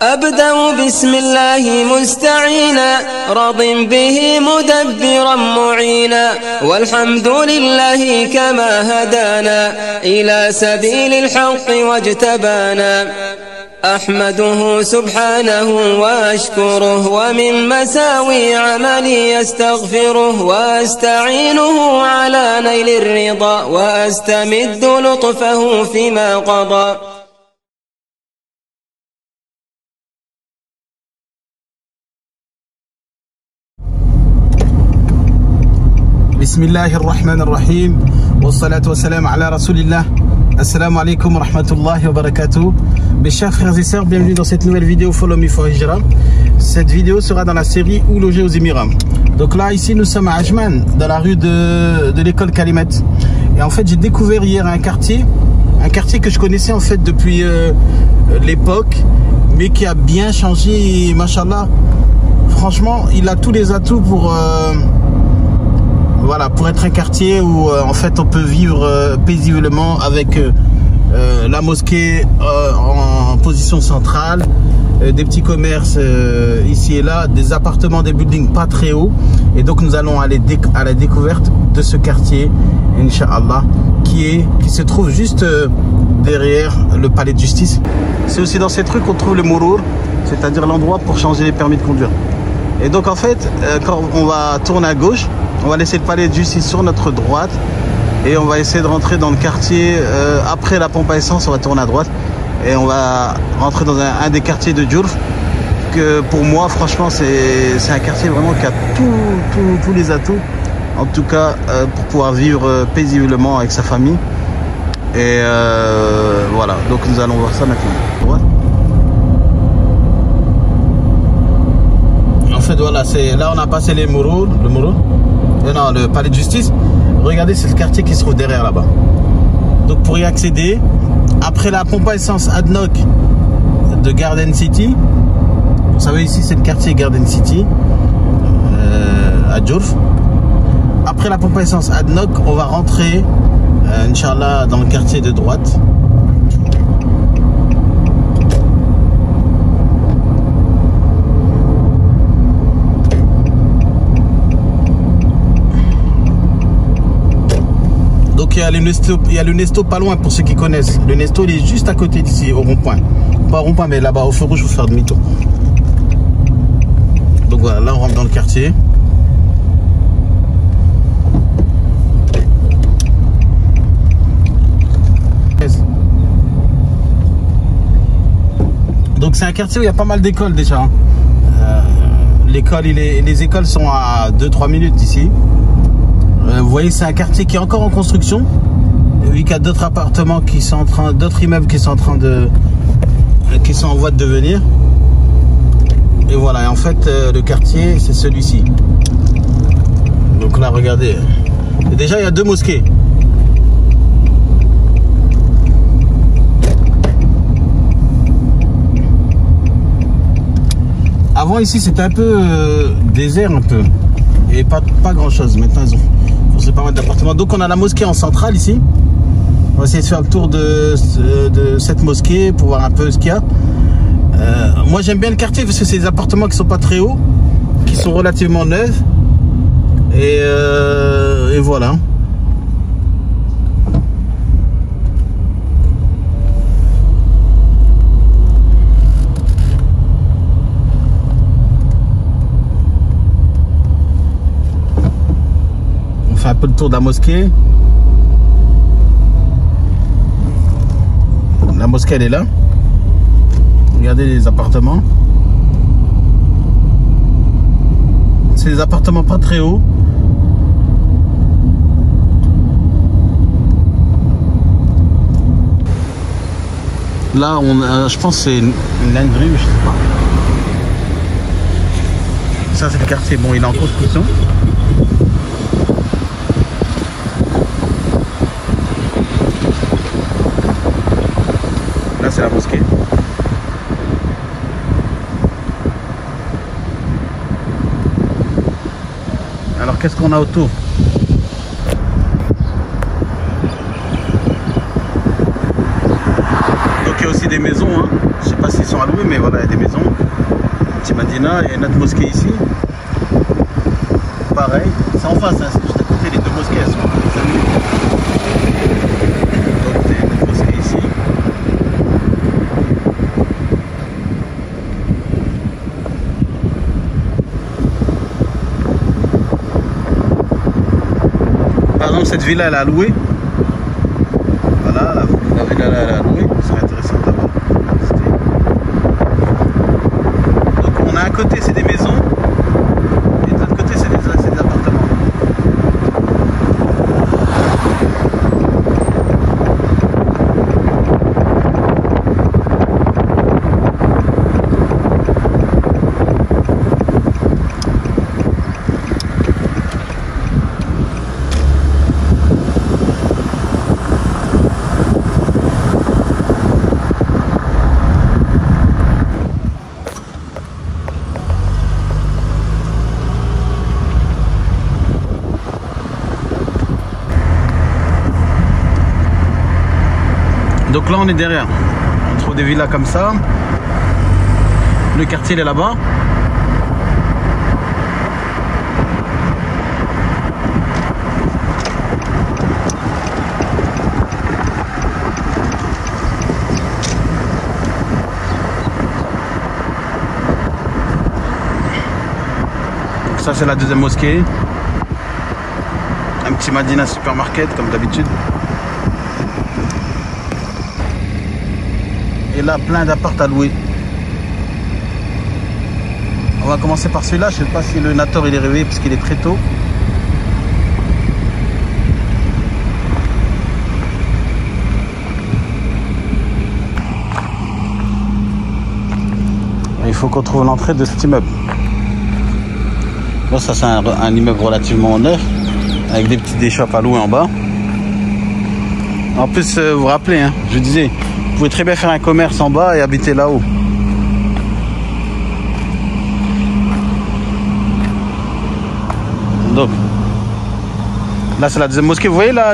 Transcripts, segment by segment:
أبدأ بسم الله مستعينا راض به مدبرا معينا والحمد لله كما هدانا إلى سبيل الحق واجتبانا أحمده سبحانه وأشكره ومن مساوي عملي أستغفره وأستعينه على نيل الرضا وأستمد لطفه فيما قضى. بسم الله الرحمن الرحيم والصلاة والسلام على رسول الله. Assalamu alaikum wa rahmatullahi wa barakatuh. Mes chers frères et sœurs, bienvenue dans cette nouvelle vidéo Follow Me for Hijra. Cette vidéo sera dans la série Où loger aux Émirats. Donc là, ici, nous sommes à Ajman, dans la rue de l'école Kalimat. Et en fait, j'ai découvert hier un quartier que je connaissais en fait depuis l'époque, mais qui a bien changé, machallah. Franchement, il a tous les atouts pour... voilà, pour être un quartier où en fait on peut vivre paisiblement avec la mosquée en position centrale, des petits commerces ici et là, des appartements, des buildings pas très hauts. Et donc nous allons aller à la découverte de ce quartier, Inch'Allah, qui se trouve juste derrière le palais de justice. C'est aussi dans cette rue qu'on trouve le Mourour, c'est-à-dire l'endroit pour changer les permis de conduire. Et donc en fait, quand on va tourner à gauche, on va laisser le palais de justice sur notre droite et on va essayer de rentrer dans le quartier après la pompe à essence. On va tourner à droite et on va rentrer dans un des quartiers de Djourf, que pour moi franchement c'est un quartier vraiment qui a tous les atouts, en tout cas pour pouvoir vivre paisiblement avec sa famille. Et voilà, donc nous allons voir ça maintenant. Ouais. En fait voilà, là on a passé le Mourour, non, le palais de justice. Regardez, c'est le quartier qui se trouve derrière là-bas. Donc pour y accéder, après la pompe à essence Adnoc de Garden City, vous savez ici c'est le quartier Garden City à Djourf. Après la pompe à essence Adnoc, on va rentrer Inch'Allah dans le quartier de droite. Il y a le Nesto pas loin pour ceux qui connaissent. Le Nesto il est juste à côté d'ici au rond-point. Pas au rond-point mais là-bas au feu rouge, il faut faire demi-tour. Donc voilà, là on rentre dans le quartier. Donc c'est un quartier où il y a pas mal d'écoles déjà. Les écoles sont à 2-3 minutes d'ici. Vous voyez, c'est un quartier qui est encore en construction, vu qu'il y a d'autres appartements qui sont en train, d'autres immeubles qui sont en voie de devenir. Et voilà, et en fait, le quartier, c'est celui-ci. Donc là, regardez. Et déjà, il y a 2 mosquées. Avant, ici, c'était un peu désert, un peu. Et pas grand chose. Maintenant ils ont construit pas mal d'appartements. Donc on a la mosquée en centrale ici. On va essayer de faire le tour de cette mosquée pour voir un peu ce qu'il y a. Moi j'aime bien le quartier parce que c'est des appartements qui sont pas très hauts, qui sont relativement neufs. Et voilà. Un peu le tour de la mosquée. La mosquée elle est là. Regardez les appartements. C'est des appartements pas très hauts. Là je pense que c'est une lingerie, je sais pas. Ça c'est le quartier, bon il est en construction. Là c'est la mosquée. Alors qu'est-ce qu'on a autour? aussi des maisons, hein. Je sais pas s'ils sont alloués, mais voilà, il y a des maisons. Petit Madina, il y a une autre mosquée ici. Pareil, c'est en face, hein. C'est juste à côté, les deux mosquées, elles sont à côté. Donc, il y a une autre mosquée ici. Par exemple, cette villa, elle est allouée. Voilà, la villa, elle est allouée. C'est intéressant d'avoir visité. Donc, on a un côté, c'est des maisons. Et de l'autre côté, c'est des appartements. Donc là on est derrière, on trouve des villas comme ça, le quartier il est là-bas. Donc ça c'est la deuxième mosquée, un petit Madina supermarket comme d'habitude. Et là, plein d'apparts à louer. On va commencer par celui-là. Je ne sais pas si le Nator il est réveillé parce qu'il est très tôt. Il faut qu'on trouve l'entrée de cet immeuble. Bon, ça c'est un immeuble relativement neuf avec des petites échoppes à louer en bas. En plus, vous vous rappelez, hein, je disais, vous pouvez très bien faire un commerce en bas et habiter là-haut. Donc, là c'est la deuxième mosquée. Vous voyez là,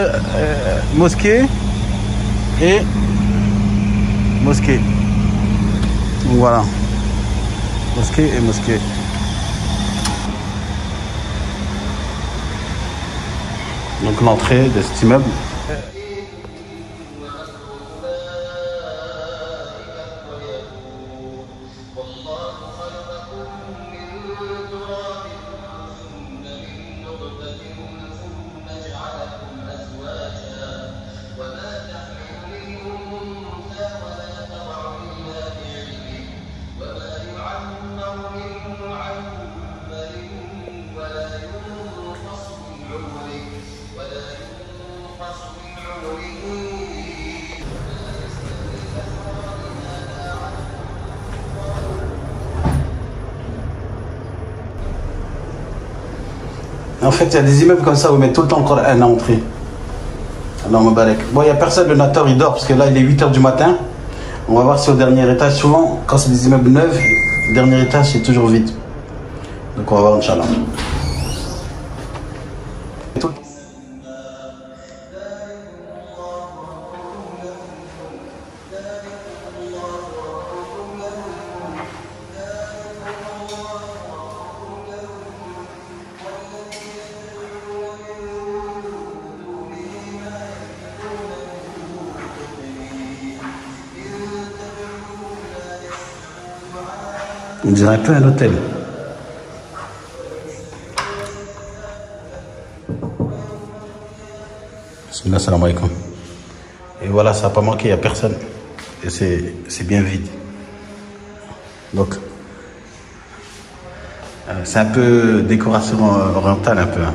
mosquée et mosquée. Donc voilà, mosquée et mosquée. Donc l'entrée de cet immeuble. En fait, il y a des immeubles comme ça où ils mettent tout le temps le Coran à l'entrée. Alors, Mubarak. Bon, il n'y a personne, le Nator il dort parce que là il est 8 h du matin. On va voir si au dernier étage, souvent, quand c'est des immeubles neufs, le dernier étage c'est toujours vide. Donc on va voir, Inch'Allah. On dirait un peu un hôtel. Bismillah, salam alaikum. Et voilà, ça n'a pas manqué, il n'y a personne. Et c'est bien vide. Donc, c'est un peu décoration orientale, un peu. Hein.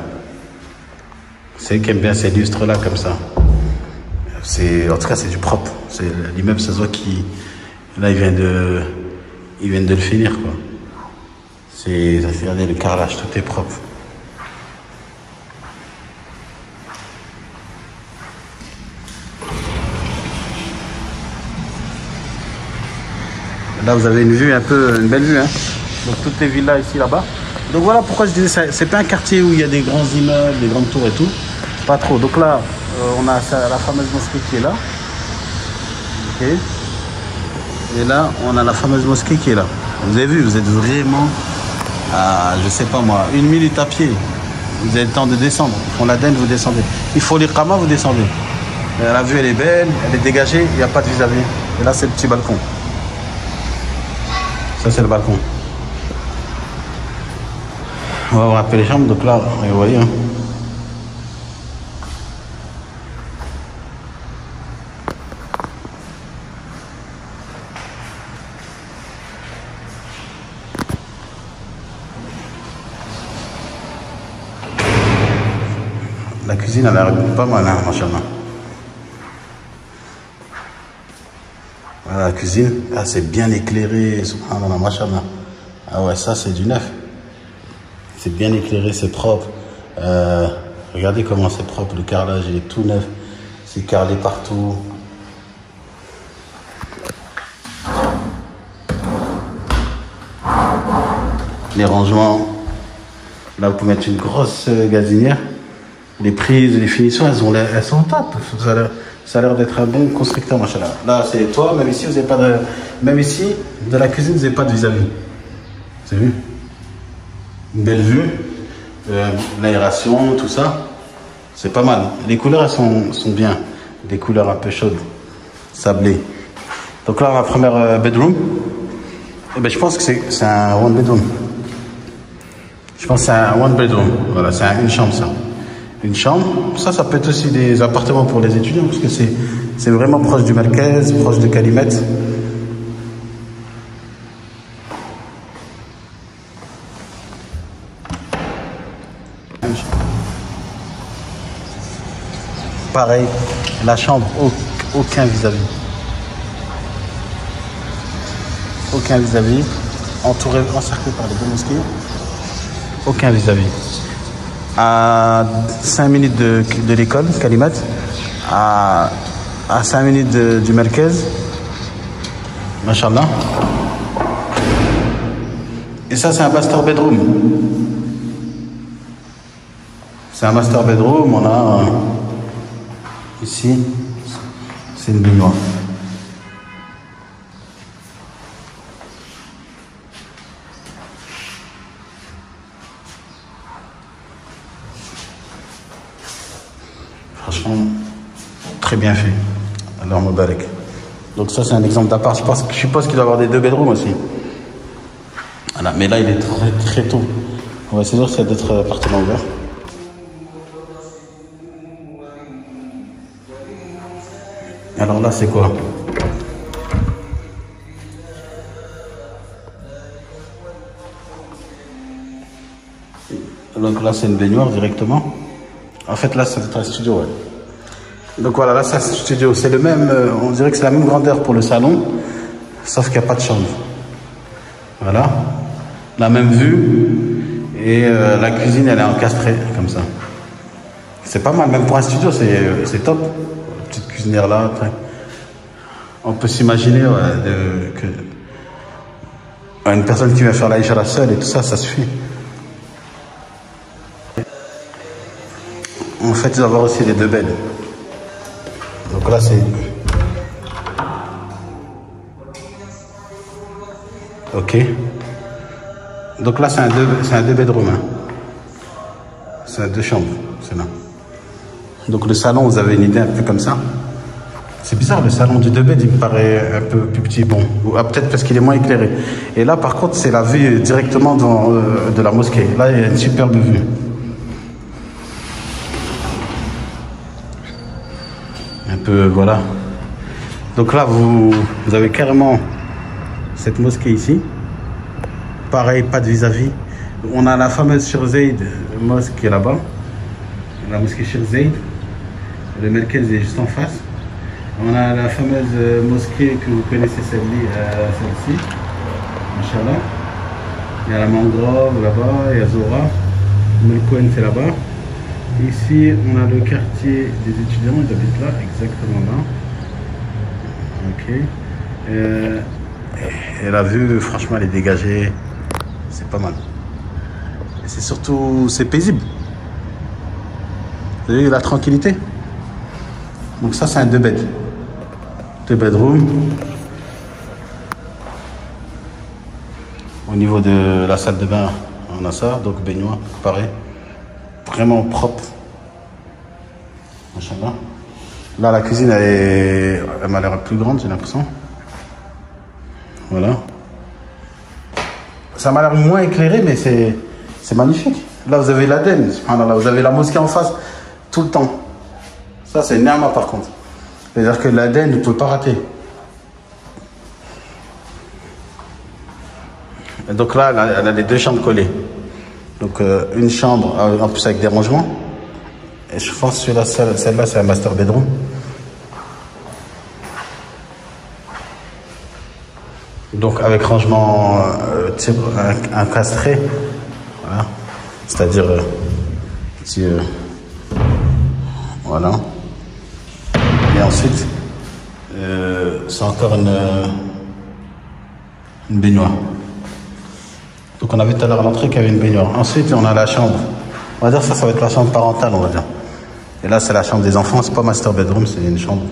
C'est qui aime bien ces lustres-là, comme ça. En tout cas, c'est du propre. L'immeuble, ça se voit qu'il... Là, ils viennent de le finir, quoi. Regardez le carrelage, tout est propre. Là, vous avez une belle vue, hein. Donc toutes les villas ici, là-bas. Donc voilà pourquoi je disais, c'est pas un quartier où il y a des grands immeubles, des grandes tours et tout. Pas trop. Donc là, on a la fameuse mosquée qui est là. Ok. Et là, on a la fameuse mosquée qui est là. Vous avez vu, vous êtes vraiment à, je sais pas moi, 1 minute à pied. Vous avez le temps de descendre. Ils font l'Aden, vous descendez. Il faut l'iqama, vous descendez. La vue, elle est belle, elle est dégagée, il n'y a pas de vis-à-vis. Et là, c'est le petit balcon. Ça, c'est le balcon. On va voir un peu les chambres. Donc là, vous voyez, hein. La cuisine, elle a l'air pas mal, hein, machallah. Voilà la cuisine. Ah, c'est bien éclairé, subhanallah, machallah. Ah ouais, ça, c'est du neuf. C'est bien éclairé, c'est propre. Regardez comment c'est propre. Le carrelage, il est tout neuf. C'est carrelé partout. Les rangements. Là, vous pouvez mettre une grosse gazinière. Les prises, les finitions, elles sont top. Ça a l'air d'être un bon constructeur, machallah. Là, c'est toi, même ici, vous n'avez pas de... Même ici, de la cuisine, vous n'avez pas de vis-à-vis. Vous avez vu? Une belle vue. L'aération, tout ça. C'est pas mal. Les couleurs, elles sont bien. Des couleurs un peu chaudes. Sablées. Donc là, la première bedroom. Eh ben, je pense que c'est un one bedroom. Je pense que c'est un one bedroom. Voilà, c'est une chambre, ça. Une chambre, ça peut être aussi des appartements pour les étudiants parce que c'est vraiment proche du Merkez, proche de Kalimet. Pareil, la chambre, aucun vis-à-vis. Aucun vis-à-vis, encerclé par les deux mosquées. Aucun vis-à-vis. À 5 minutes de l'école, Kalimat, à 5 minutes du Merkez, Machallah. Et ça, c'est un master bedroom. C'est un master bedroom, on a ici, c'est une baignoire. Franchement, très bien fait. Alors, Mubarak. Donc ça, c'est un exemple d'appart. Je suppose qu'il doit y avoir des 2 bedrooms aussi. Voilà. Mais là, il est très, très tôt. On va essayer de voir s'il y a d'autres appartements ouverts. Alors là, c'est quoi? Donc là, c'est une baignoire directement. En fait, là, c'est un studio, ouais. Donc voilà, là, c'est un studio. C'est le même, on dirait que c'est la même grandeur pour le salon, sauf qu'il n'y a pas de chambre. Voilà. La même vue. Et la cuisine, elle est encastrée, comme ça. C'est pas mal, même pour un studio, c'est top. Petite cuisinière là. On peut s'imaginer que une personne qui vient faire la Ishara seule et tout ça, ça suffit. En fait, il va y avoir aussi les 2 beds. Donc là, c'est... Ok. Donc là, c'est un 2 bedroom. Hein. C'est un 2 chambres, c'est là. Donc le salon, vous avez une idée un peu comme ça. C'est bizarre, le salon du 2 beds, il me paraît un peu plus petit. Bon, peut-être parce qu'il est moins éclairé. Et là, par contre, c'est la vue directement de la mosquée. Là, il y a une superbe vue. Un peu, voilà. Donc là, vous avez carrément cette mosquée ici. Pareil, pas de vis-à-vis. On a la fameuse Sheikh Zayed mosquée qui est là-bas. La mosquée Sheikh Zayed. Le Merkez est juste en face. On a la fameuse mosquée que vous connaissez, celle-ci. Inch'Allah. Il y a la mangrove là-bas, il y a Zora. Melkouen, c'est là-bas. Ici, on a le quartier des étudiants, ils habitent là, exactement là. Ok. Et la vue, franchement, elle est dégagée. C'est pas mal. Et c'est surtout, c'est paisible. Vous avez la tranquillité. Donc ça, c'est un 2 beds. 2 bedrooms. Au niveau de la salle de bain, on a ça, donc baignoire, pareil. Vraiment propre. Machallah. Là, la cuisine, elle m'a l'air plus grande, j'ai l'impression. Voilà. Ça m'a l'air moins éclairé, mais c'est magnifique. Là, vous avez l'Aden, subhanallah, vous avez la mosquée en face tout le temps. Ça, c'est Ni'ma par contre. C'est-à-dire que l'Aden, vous ne pouvez pas rater. Et donc là, elle a les deux chambres collées. Donc une chambre, en plus avec des rangements. Et je pense que celle-là, c'est un master bedroom. Donc avec rangement encastré. Voilà. C'est-à-dire voilà. Et ensuite, c'est encore une baignoire. Donc on avait tout à l'heure à l'entrée qu'il y avait une baignoire. Ensuite, on a la chambre. On va dire ça va être la chambre parentale, on va dire. Et là, c'est la chambre des enfants. C'est pas master bedroom, c'est une chambre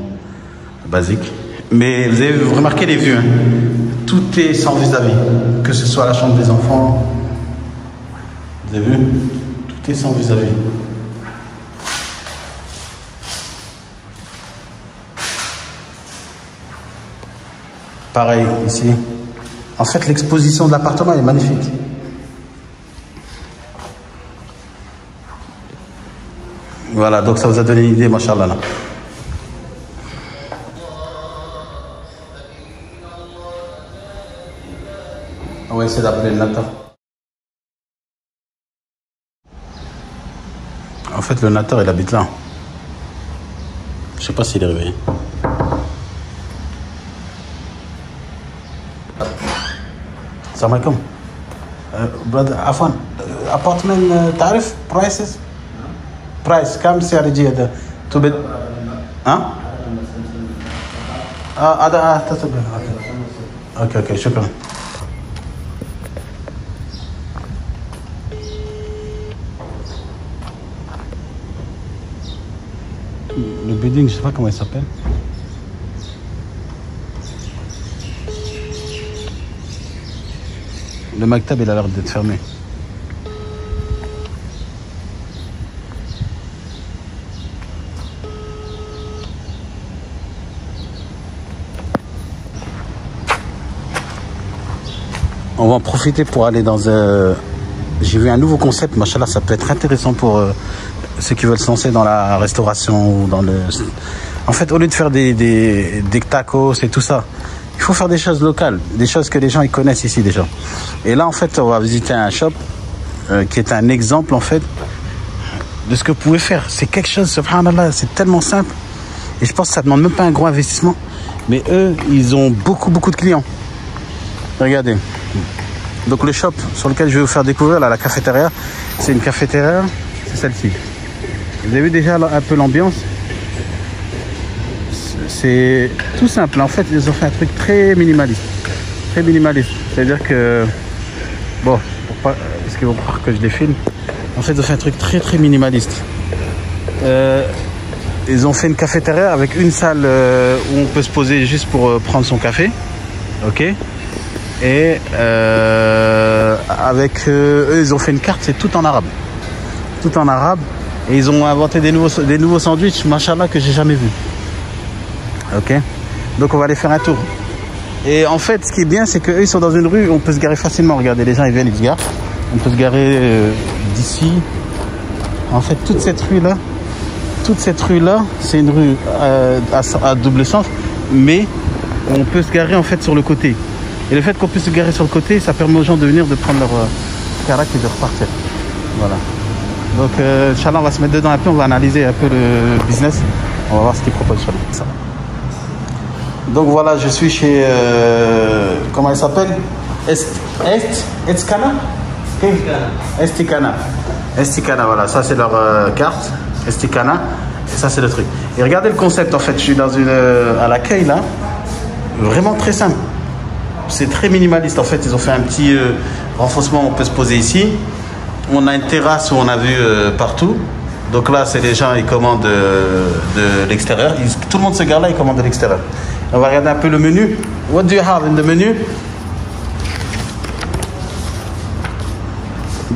basique. Mais vous avez remarqué les vues, hein. Tout est sans vis-à-vis. Que ce soit la chambre des enfants. Vous avez vu? Tout est sans vis-à-vis. Pareil ici. En fait, l'exposition de l'appartement est magnifique. Voilà, donc ça vous a donné une idée, machallah. Là. On va essayer d'appeler le Natar. En fait, le Natar, il habite là. Je sais pas s'il est réveillé. السلام عليكم brother عفوا apartment تعرف prices price كم سعر يجي هذا تبد ها هذا اوكي شكرا le building je sais pas comment il s'appelle. Le maktab, il a l'air d'être fermé. On va en profiter pour aller dans un... J'ai vu un nouveau concept, machallah, ça peut être intéressant pour ceux qui veulent se lancer dans la restauration ou dans le... En fait, au lieu de faire des tacos et tout ça, il faut faire des choses locales, des choses que les gens ils connaissent ici déjà. Et là, en fait, on va visiter un shop qui est un exemple, en fait, de ce que vous pouvez faire. C'est quelque chose, subhanallah, c'est tellement simple. Et je pense que ça ne demande même pas un gros investissement. Mais eux, ils ont beaucoup de clients. Regardez. Donc le shop sur lequel je vais vous faire découvrir, là, la cafétéria, c'est une cafétéria, c'est celle-ci. Vous avez vu déjà un peu l'ambiance? C'est tout simple. En fait, ils ont fait un truc très minimaliste. Très minimaliste. C'est-à-dire que... Bon, est-ce qu'ils vont croire que je les filme? En fait, ils ont fait un truc très minimaliste. Ils ont fait une cafétéria avec une salle où on peut se poser juste pour prendre son café. Ok. Et avec eux, ils ont fait une carte, c'est tout en arabe. Tout en arabe. Et ils ont inventé des nouveaux sandwichs, machallah, que j'ai jamais vu. Ok, donc on va aller faire un tour. Et en fait, ce qui est bien, c'est qu'eux, ils sont dans une rue où on peut se garer facilement. Regardez, les gens, ils viennent, ils se garent. On peut se garer d'ici. En fait, toute cette rue-là, c'est une rue à double sens, mais on peut se garer en fait sur le côté. Et le fait qu'on puisse se garer sur le côté, ça permet aux gens de venir, de prendre leur carac et de repartir. Voilà. Donc, Inch'Allah, on va se mettre dedans un peu, on va analyser un peu le business. On va voir ce qu'ils proposent. Ça. Donc voilà, je suis chez... comment il s'appelle? Esticana. Esticana, voilà. Ça, c'est leur carte. Esticana. Et ça, c'est le truc. Et regardez le concept, en fait. Je suis dans à l'accueil, là. Vraiment très simple. C'est très minimaliste, en fait. Ils ont fait un petit renforcement. On peut se poser ici. On a une terrasse où on a vu partout. Donc là, c'est les gens, ils commandent de l'extérieur. Tout le monde se gare là, ils commandent de l'extérieur. On va regarder un peu le menu. What do you have in the menu?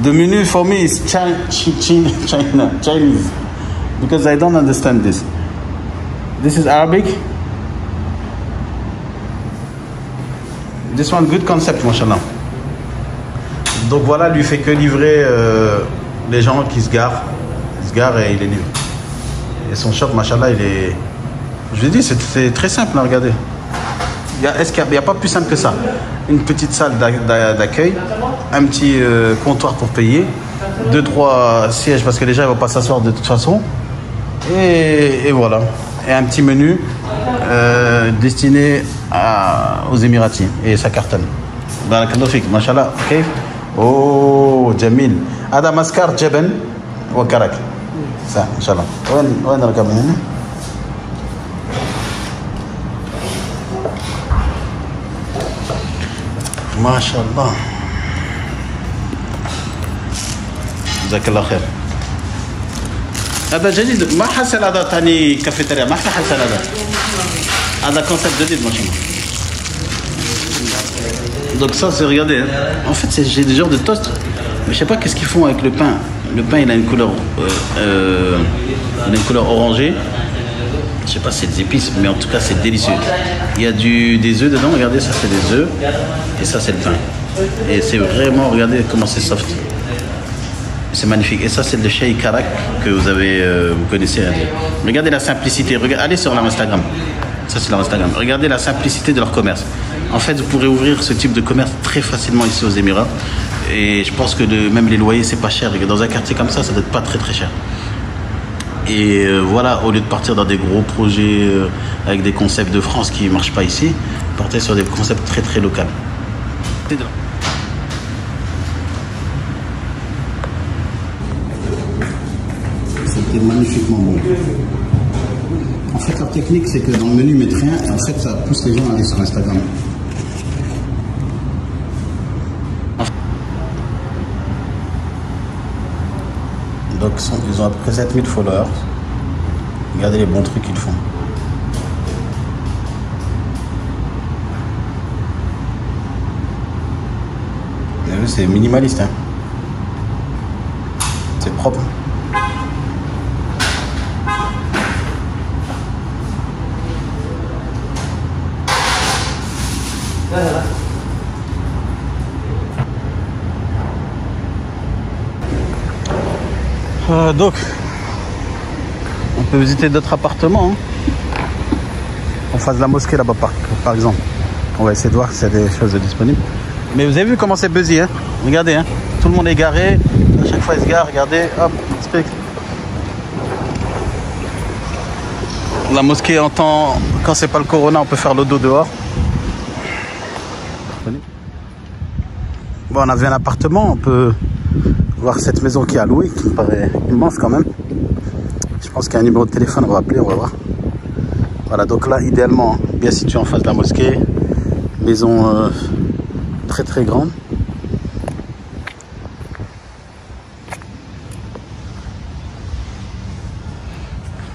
The menu for me is Chinese, because I don't understand this. This is Arabic. This one good concept, mashallah. Donc voilà, lui fait que livrer les gens qui se garent. Il se gare et il les livre. Et son shop, mashallah, il est... Je vous dis, c'est très simple, hein, regardez. Est-ce qu'il n'y a pas plus simple que ça? Une petite salle d'accueil, un petit comptoir pour payer, 2-3 sièges parce que les gens ne vont pas s'asseoir de toute façon. Et voilà. Et un petit menu destiné aux Émiratis. Et ça cartonne. Barakallahu fik, mashallah. Okay. Oh, Jamil. Ada maskar jaban wa karak. Ça, mashallah. وين نركب هنا؟ ما شاء الله. جزاك الله خير. هذا جديد، ما حصل هذا ثاني كافيتيريا، ما حصل هذا كونسيبت جديد ما شاء الله. Donc ça c'est, regardez, en fait j'ai des genres de toast, mais je sais pas qu'est-ce qu'ils font avec le pain. Le pain il a une couleur orangée. Je sais pas si c'est des épices, mais en tout cas c'est délicieux. Il y a des œufs dedans, regardez, ça c'est des œufs et ça c'est le pain. Et c'est vraiment, regardez comment c'est soft. C'est magnifique. Et ça c'est le Shei Karak que vous connaissez. Regardez la simplicité. Allez sur leur Instagram. Ça c'est leur Instagram. Regardez la simplicité de leur commerce. En fait, vous pourrez ouvrir ce type de commerce très facilement ici aux Émirats. Et je pense que même les loyers c'est pas cher. Dans un quartier comme ça doit être pas très très cher. Et voilà, au lieu de partir dans des gros projets avec des concepts de France qui ne marchent pas ici, partez sur des concepts très très locaux. C'était magnifiquement bon. En fait, leur technique, c'est que dans le menu, ils mettent rien et en fait, ça pousse les gens à aller sur Instagram. Donc ils ont à peu près 7000 followers. Regardez les bons trucs qu'ils font. Vous avez vu, c'est minimaliste, hein. C'est propre. Donc, on peut visiter d'autres appartements, hein, en face de la mosquée là-bas, par exemple. On va essayer de voir s'il y a des choses disponibles. Mais vous avez vu comment c'est busy, hein? Regardez, hein, tout le monde est garé. À chaque fois, il se gare. Regardez, hop, explique. La mosquée entend, quand c'est pas le corona, on peut faire le dos dehors. Bon, on a vu un appartement, on peut voir cette maison qui est allouée, qui me paraît immense quand même. Je pense qu'il y a un numéro de téléphone, on va appeler, on va voir. Voilà, donc là, idéalement, bien situé en face de la mosquée. Maison très très grande.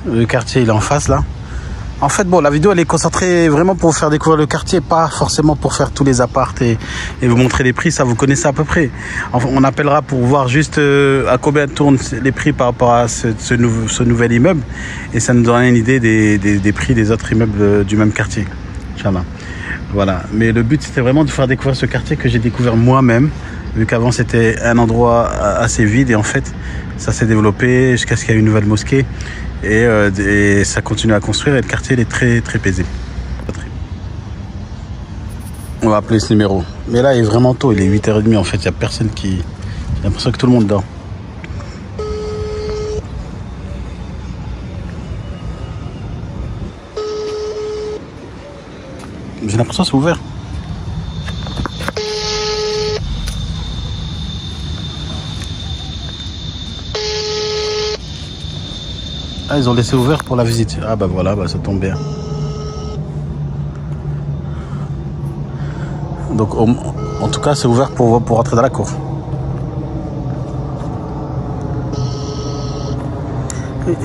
Le quartier, il est en face là. En fait, bon, la vidéo, elle est concentrée vraiment pour vous faire découvrir le quartier, pas forcément pour faire tous les apparts et vous montrer les prix. Ça, vous connaissez à peu près. Enfin, on appellera pour voir juste à combien tournent les prix par rapport à ce nouvel immeuble. Et ça nous donnera une idée des prix des autres immeubles du même quartier. Inch'Allah. Voilà. Mais le but, c'était vraiment de faire découvrir ce quartier que j'ai découvert moi-même, vu qu'avant, c'était un endroit assez vide. Et en fait, ça s'est développé jusqu'à ce qu'il y ait une nouvelle mosquée. Et ça continue à construire et le quartier il est très très paisible. On va appeler ce numéro. Mais là il est vraiment tôt, il est 8h30 en fait, il n'y a personne qui... J'ai l'impression que tout le monde dort. J'ai l'impression que c'est ouvert. Ah, ils ont laissé ouvert pour la visite. Ah bah voilà, bah, ça tombe bien. Donc en tout cas c'est ouvert pour rentrer dans la cour.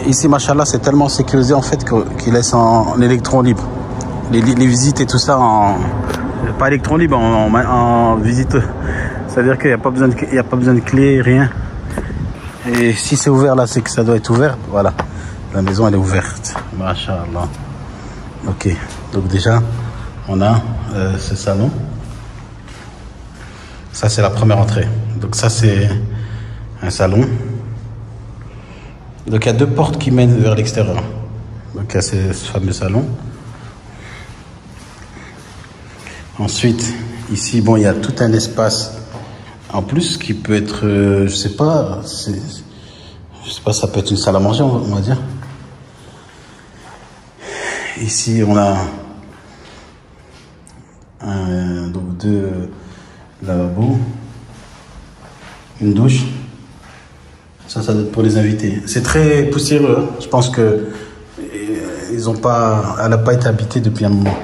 Ici machallah c'est tellement sécurisé en fait qu'ils laissent en électron libre. Les visites et tout ça en... Pas électron libre, en visite. C'est-à-dire qu'il n'y a pas besoin de clé, rien. Et si c'est ouvert là, c'est que ça doit être ouvert. Voilà, la maison elle est ouverte. Masha'Allah. Ok, donc déjà on a ce salon. Ça c'est la première entrée. Donc ça c'est un salon. Donc il y a 2 portes qui mènent vers l'extérieur. Donc il y a ce fameux salon. Ensuite, ici, bon, il y a tout un espace en plus qui peut être, je sais pas, ça peut être une salle à manger, on va dire. Ici, on a donc 2 lavabos, une douche. Ça doit être pour les invités. C'est très poussiéreux. Je pense que elle n'a pas été habitée depuis un moment.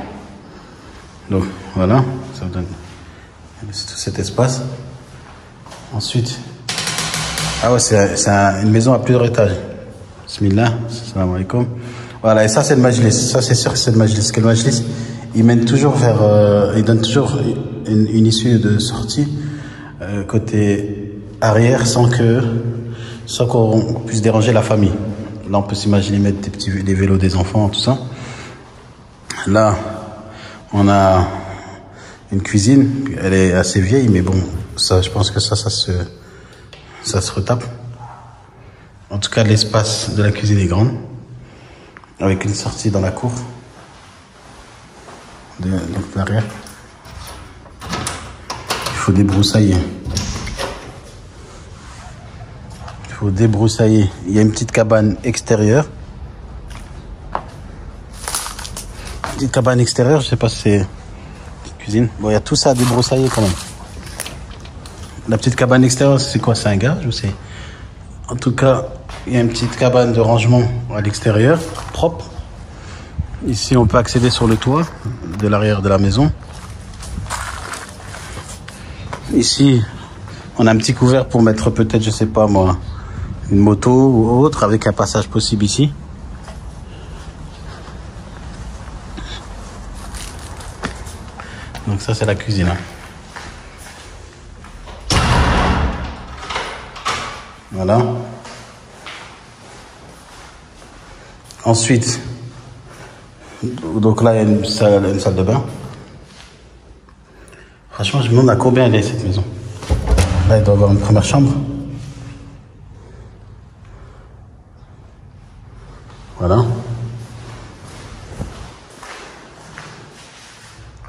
Donc voilà, ça donne tout cet espace. Ensuite, ah ouais, c'est une maison à plusieurs étages. Bismillah, salam alaikum. Voilà, et ça c'est le majlis. Ça c'est sûr que c'est le majlis. Parce que le majlis, il mène toujours vers, il donne toujours une issue de sortie côté arrière sans qu'on puisse déranger la famille. Là, on peut s'imaginer mettre des vélos des enfants, tout ça. Là, on a une cuisine. Elle est assez vieille, mais bon, ça, je pense que ça se retape. En tout cas, l'espace de la cuisine est grand, avec une sortie dans la cour de l'arrière. Il faut débroussailler. Il y a une petite cabane extérieure. Petite cabane extérieure, je sais pas si c'est petite cuisine. Bon, il y a tout ça à débroussailler quand même. La petite cabane extérieure, c'est quoi? C'est un garage ou c'est... En tout cas, il y a une petite cabane de rangement à l'extérieur, propre. Ici, on peut accéder sur le toit de l'arrière de la maison. Ici, on a un petit couvert pour mettre peut-être, je sais pas moi, une moto ou autre, avec un passage possible ici. Donc ça c'est la cuisine. Voilà. Ensuite, donc là il y a une salle de bain. Franchement je me demande à combien elle est cette maison. Là il doit y avoir une première chambre. Voilà.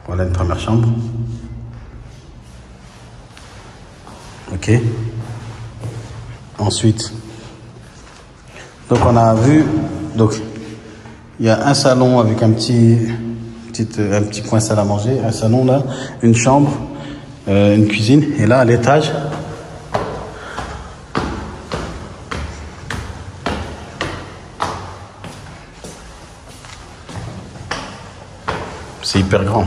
Voilà une première chambre. Ok. Ensuite, donc on a vu, donc il y a un salon avec un petit coin salle à manger, un salon là, une chambre, une cuisine, et là à l'étage, c'est hyper grand.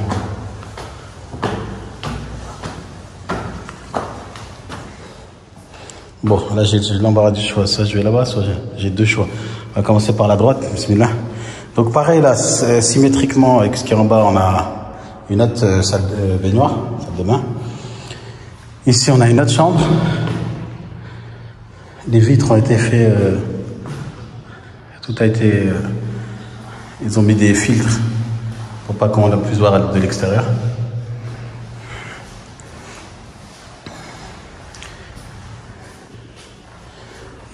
Bon, là j'ai l'embarras du choix. Soit je vais là-bas, soit j'ai 2 choix. On va commencer par la droite, bismillah. Donc pareil là, symétriquement avec ce qui est en bas, on a une autre salle de baignoire, salle de bain. Ici on a une autre chambre. Les vitres ont été faits, tout a été, ils ont mis des filtres pour pas qu'on puisse voir de l'extérieur.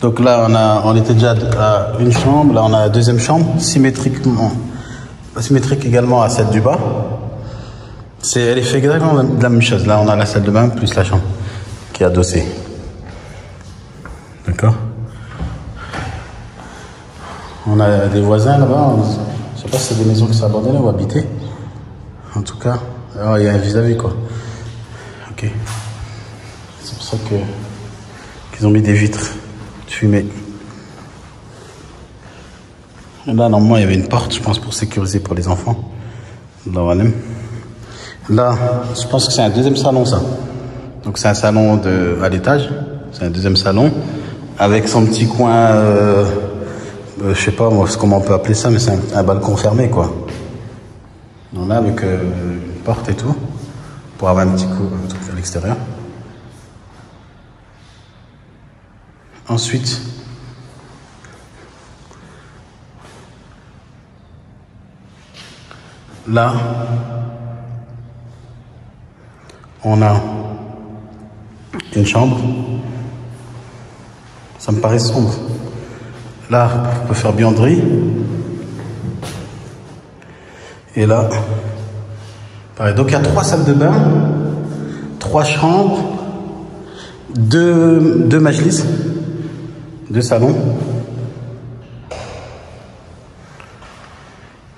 Donc là, on était déjà à une chambre. Là, on a la deuxième chambre, symétrique également à celle du bas. Elle est fait exactement de la même chose. Là, on a la salle de bain plus la chambre qui est adossée. D'accord. On a des voisins là-bas. Je sais pas si c'est des maisons qui sont abandonnées ou habitées. En tout cas, alors, il y a un vis-à-vis quoi. Ok. C'est pour ça qu'ils ont mis des vitres. Fumée. Là, normalement, il y avait une porte, je pense, pour sécuriser pour les enfants. Là, je pense que c'est un deuxième salon, ça. Donc, c'est un salon à l'étage. C'est un deuxième salon. Avec son petit coin, je sais pas moi, comment on peut appeler ça, mais c'est un balcon fermé, quoi. Donc là, avec une porte et tout, pour avoir un petit coup à l'extérieur. Ensuite, là, on a une chambre. Ça me paraît sombre. Là, on peut faire buanderie. Et là, pareil. Donc il y a 3 salles de bain, 3 chambres, 2 majlis, 2 salons.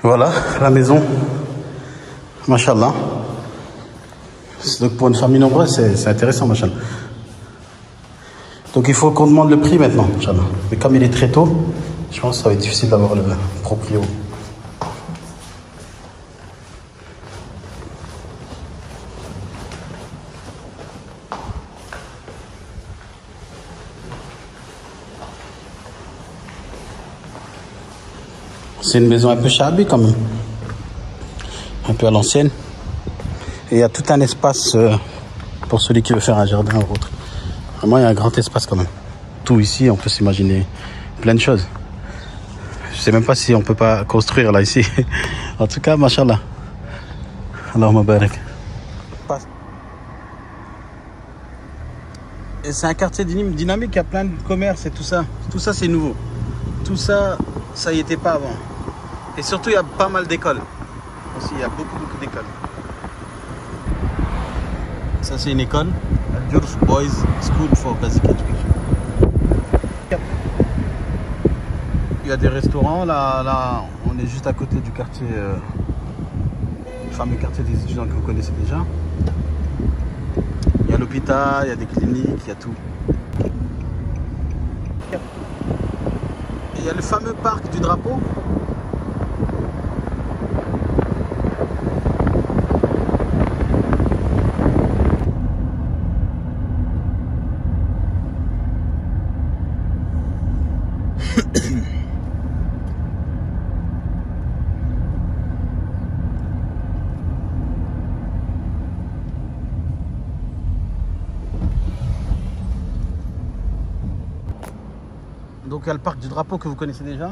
Voilà la maison. Machallah. Donc pour une famille nombreuse, c'est intéressant, machallah. Donc il faut qu'on demande le prix maintenant, machallah. Mais comme il est très tôt, je pense que ça va être difficile d'avoir le proprio. C'est une maison un peu charabie quand même, un peu à l'ancienne. Et il y a tout un espace pour celui qui veut faire un jardin ou autre. Vraiment, il y a un grand espace quand même. Tout ici, on peut s'imaginer plein de choses. Je sais même pas si on peut pas construire là ici. En tout cas, machallah. Allahumma barak. Et c'est un quartier dynamique, il y a plein de commerces et tout ça. Tout ça, c'est nouveau. Tout ça, ça y était pas avant. Et surtout, il y a pas mal d'écoles. Aussi, il y a beaucoup d'écoles. Ça, c'est une école. Al-Jurf Boys School for Basic Education. Il y a des restaurants. Là, on est juste à côté du quartier, le fameux quartier des étudiants que vous connaissez déjà. Il y a l'hôpital, il y a des cliniques, il y a tout. Et il y a le fameux parc du drapeau. Donc il y a le parc du drapeau que vous connaissez déjà.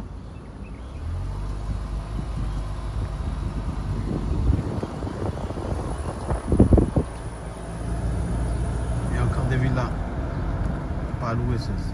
Il y a encore des villas pas à louer celles-ci.